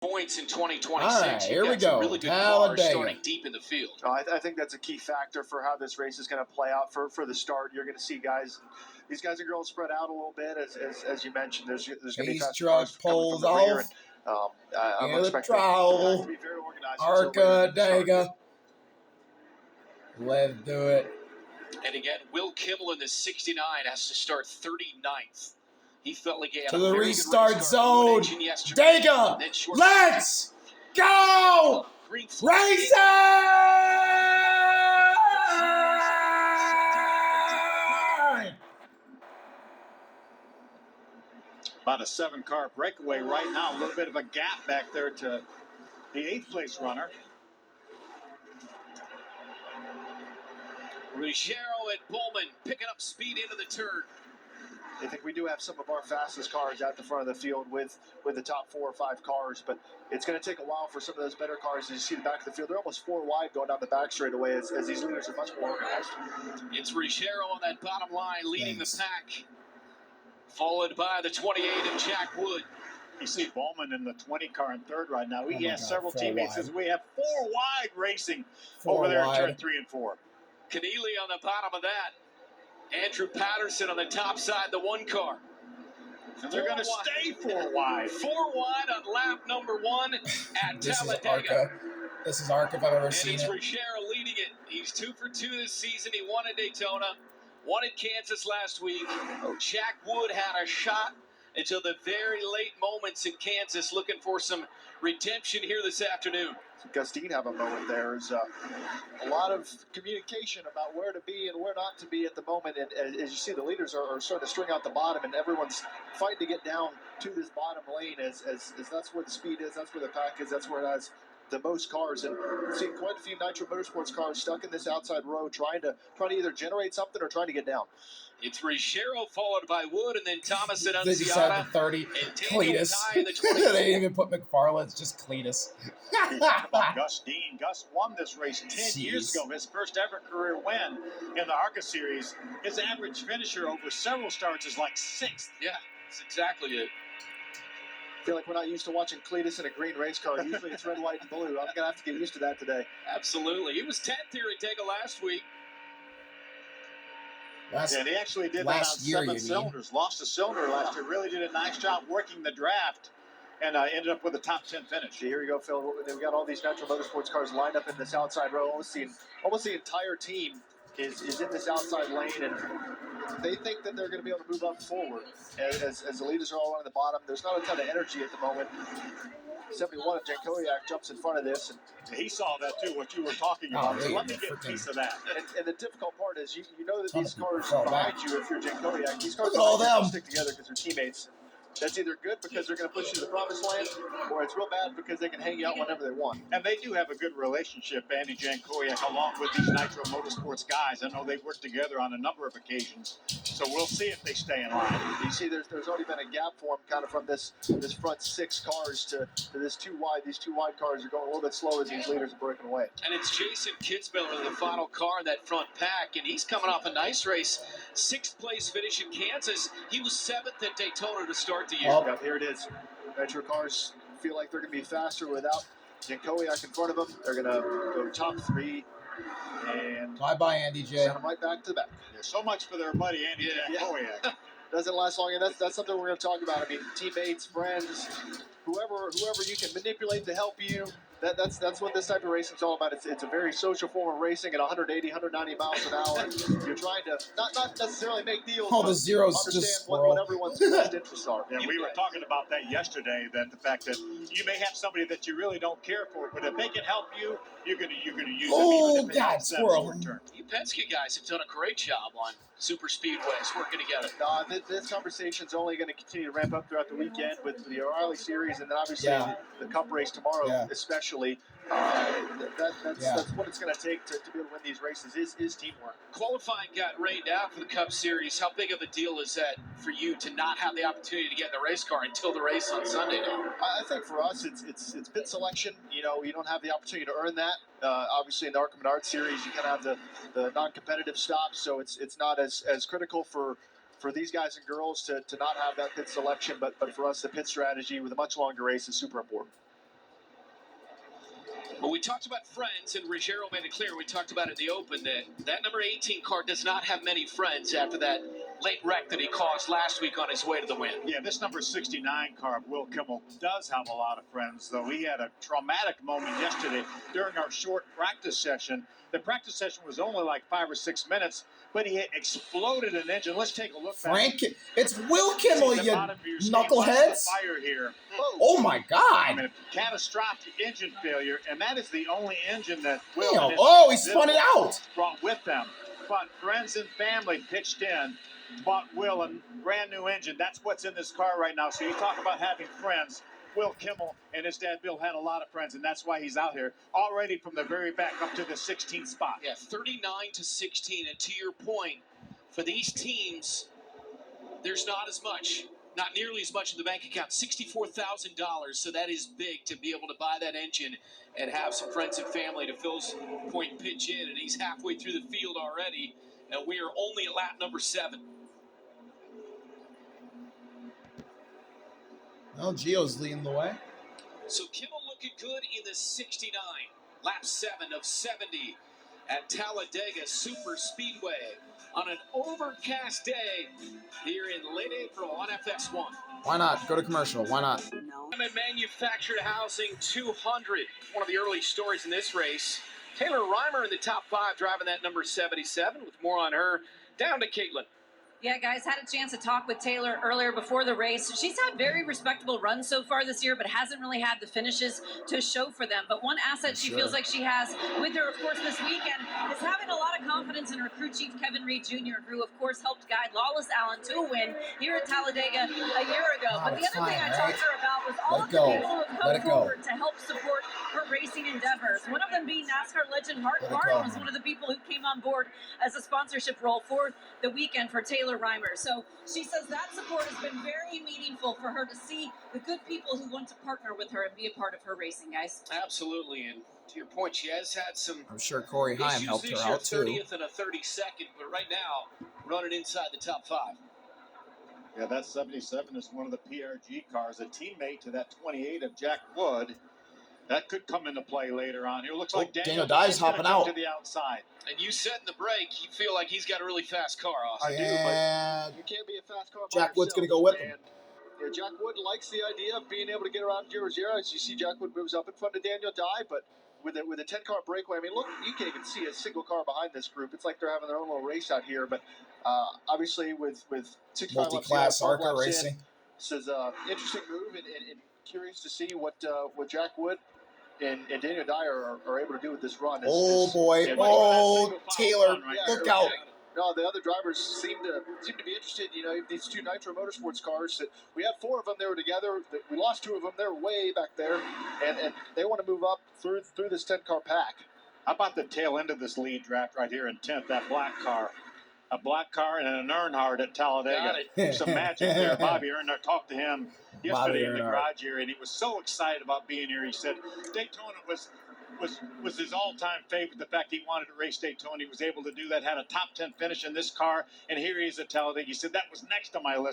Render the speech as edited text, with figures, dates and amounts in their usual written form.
points in 2026. All right, here we go. Really good cars Dega. starting deep in the field. I think that's a key factor for how this race is going to play out for the start. You're going to see these guys and girls spread out a little bit, as you mentioned. There's going to be fast truck cars coming pulls from the rear, off. and I'm the expecting trowel. to be very organized. Arca, Dega. Let's do it. And again, Will Kimmel in the 69 has to start 39th. He felt like he had To a the very restart good zone. Dega, let's go! Racing! About a 7-car breakaway right now. A little bit of a gap back there to the 8th place runner. Ruggiero and Bowman picking up speed into the turn. I think we do have some of our fastest cars out the front of the field with the top 4 or 5 cars, but it's going to take a while for some of those better cars. As you see the back of the field, they're almost 4 wide going down the back straightaway as these leaders are much more organized. It's Ruggiero on that bottom line leading the pack, followed by the 28 of Jack Wood. You see Bowman in the 20 car in third right now. He has several 4 teammates. wide. As we have 4 wide racing 4 over there wide. in turn 3 and 4. Keneally on the bottom of that. Andrew Patterson on the top side, the 1 car. And they're going to stay 4 wide. 4 wide on lap number 1 at This is Talladega. Arca. This is Arca if I've ever And seen it's it. Ruggiero leading it. He's 2 for 2 this season. He won at Daytona, won at Kansas last week. Jack Wood had a shot until the very late moments in Kansas, looking for some redemption here this afternoon. Gustine have a moment there. There's a lot of communication about where to be and where not to be at the moment. And as you see, the leaders are starting to string out the bottom, and everyone's fighting to get down to this bottom lane as that's where the speed is, that's where the pack is, that's where it has the most cars. And we've seen quite a few Nitro Motorsports cars stuck in this outside row trying to either generate something or trying to get down. It's Ruggiero followed by Wood, and then Thomas and They just had Unziata. the 30. And Daniel Cletus. Ty in the They 24. didn't even put McFarland. It's just Cletus. Gus Dean. Gus won this race 10 years ago. His first ever career win in the Arca Series. His average finisher over several starts is like 6th. Yeah, that's exactly it. I feel like we're not used to watching Cletus in a green race car. Usually it's red, white, and blue. I'm going to have to get used to that today. Absolutely. He was 10th here at Dega last week. And he actually did that on 7 cylinders. Lost a cylinder last year. Really did a nice job working the draft. And ended up with a top 10 finish. Here you go, Phil. We've got all these Nitro Motorsports cars lined up in this outside row. Almost the entire team is in this outside lane, and they think that they're going to be able to move up forward. As the leaders are all on the bottom, there's not a ton of energy at the moment. 71 of Jankowiak jumps in front of this. And he saw that too, what you were talking about. So let me get a piece of that. And the difficult part is you know that these cars behind you, if you're Jankowiak, these cars all them stick together because they're teammates. That's either good because they're going to push you to the promised land, or it's real bad because they can hang you out whenever they want. And they do have a good relationship, Andy Jankowiak, along with these Nitro Motorsports guys. I know they've worked together on a number of occasions, so we'll see if they stay in line. You see, there's already been a gap formed kind of from this front 6 cars to this 2 wide. These 2 wide cars are going a little bit slow as these leaders are breaking away. And it's Jason Kitzmiller, the final car in that front pack, and he's coming off a nice race. 6th place finish in Kansas. He was 7th at Daytona to start the year. Yeah, here it is. Nitro cars feel like they're going to be faster without Jankowiak in front of them. They're going to go top 3. And bye-bye, Andy J. Send them right back to the back. Yeah, so much for their buddy, Andy Jankowiak. Doesn't last long, and that's something we're going to talk about. I mean, teammates, friends, whoever you can manipulate to help you. That's what this type of racing is all about. It's a very social form of racing at 180, 190 miles an hour. You're trying to not necessarily make deals. All the zeros understand just what everyone's best interests are. Yeah, we were talking about that yesterday. That the fact that you may have somebody that you really don't care for, but if they can help you, you're gonna use them. Even if it helps them short term. You Penske guys have done a great job on super speedways working together. This conversation's only going to continue to ramp up throughout the weekend with the O'Reilly series, and then obviously the Cup race tomorrow, especially. That's what it's going to take to be able to win these races is teamwork. Qualifying got rained out for the Cup Series. How big of a deal is that for you to not have the opportunity to get in the race car until the race on Sunday? I think for us, it's pit selection. You know, you don't have the opportunity to earn that. Obviously, in the Arca Menard series, you kind of have the non-competitive stops, so it's not as critical for these guys and girls to not have that pit selection. But for us, the pit strategy with a much longer race is super important. Well, we talked about friends, and Ruggiero made it clear, we talked about it in the Open, that number 18 car does not have many friends after that late wreck that he caused last week on his way to the win. Yeah, this number 69 car, Will Kimmel, does have a lot of friends, though. He had a traumatic moment yesterday during our short practice session. The practice session was only like 5 or 6 minutes, but he had exploded an engine. Let's take a look Frank, back. it's Will Kimmel, you knuckleheads. Fire here. Oh my I God. mean, catastrophic engine failure, and that is the only engine that Will Damn. and his Oh, he spun it out. brought with them. But friends and family pitched in, bought Will a brand new engine. That's what's in this car right now. So you talk about having friends. Will Kimmel and his dad Bill had a lot of friends, and that's why he's out here already from the very back up to the 16th spot. Yeah, 39-16, and to your point, for these teams, there's not nearly as much in the bank account, $64,000, so that is big to be able to buy that engine and have some friends and family. To Phil's point, pitch in, and he's halfway through the field already, and we are only at lap number 7. Well, Gio's leading the way. So Kimmel looking good in the 69, lap 7 of 70 at Talladega Super Speedway on an overcast day here in late April on FX1. Why not? Go to commercial. Why not? Manufactured Housing 200, one of the early stories in this race. Taylor Reimer in the top 5 driving that number 77. With more on her, down to Caitlin. Yeah, guys, had a chance to talk with Taylor earlier before the race. She's had very respectable runs so far this year, but hasn't really had the finishes to show for them. But one asset she feels like she has with her, of course, this weekend is having a lot of confidence in her crew chief, Kevin Reed Jr., who, of course, helped guide Lawless Allen to a win here at Talladega a year ago. But the other thing I talked to her about was all of the people who have come forward to help support her racing endeavors. One of them being NASCAR legend Hart Barton was one of the people who came on board as a sponsorship role for the weekend for Taylor Reimer. So she says that support has been very meaningful for her to see the good people who want to partner with her and be a part of her racing, guys. Absolutely, and to your point, she has had some. I'm sure Corey Haim helped her out too. 30th and a 32nd, but right now running inside the top 5. Yeah, that 77 is one of the PRG cars, a teammate to that 28 of Jack Wood. That could come into play later on. It looks like Daniel Dye's hopping out to the outside. And you said in the break, you feel like he's got a really fast car, Austin. And You can't be a fast car. Jack Wood's going to go with him. And, Jack Wood likes the idea of being able to get around Gio Ruggiero. As you see, Jack Wood moves up in front of Daniel Dye, but with a 10-car breakaway, I mean, look, you can't even see a single car behind this group. It's like they're having their own little race out here. But obviously, with 65 multi-class Arca racing, this is an interesting move, and curious to see what Jack Wood and Daniel Dye are able to do with this run. Taylor, look out. No, the other drivers seem to be interested. You know, these two Nitro Motorsports cars that we had 4 of them. They were together. We lost 2 of them. They're way back there, and they want to move up through this 10-car pack. How about the tail end of this lead draft right here in 10th? That black car. A black car and an Earnhardt at Talladega. Some magic there. Bobby Earnhardt, talked to him yesterday in the garage here, and he was so excited about being here. He said Daytona was his all-time favorite. The fact he wanted to race Daytona, he was able to do that. Had a top 10 finish in this car, and here he is at Talladega. He said that was next on my list.